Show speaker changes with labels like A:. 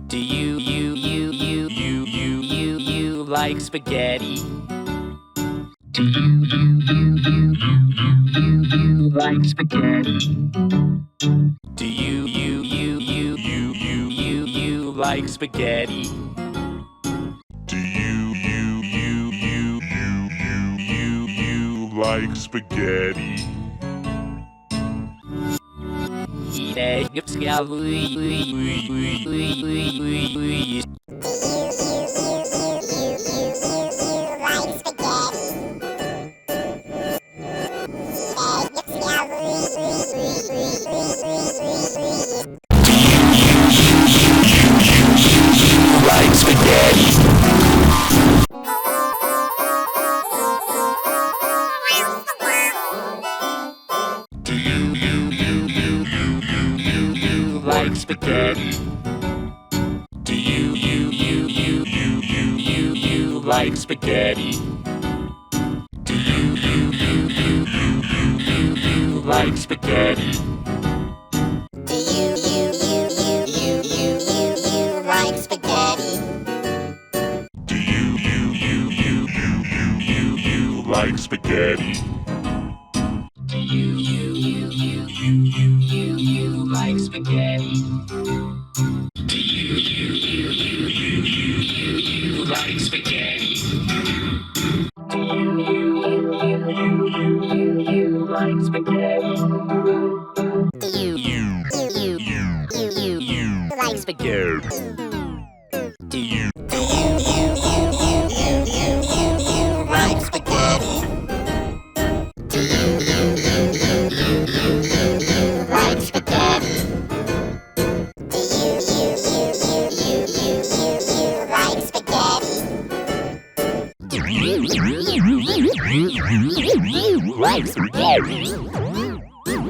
A: Do you like spaghetti? Do you like spaghetti? Do you like spaghetti?
B: Do you like spaghetti?
A: Eat egg, like spaghetti. Do you like spaghetti? Do you like spaghetti? Do you like spaghetti? Do you like spaghetti?
B: Do you like spaghetti?
A: Do you like spaghetti? Do you like spaghetti? Do you like spaghetti? Do you like spaghetti? Do you like spaghetti? Do you like spaghetti? Do you like spaghetti? Do you like spaghetti?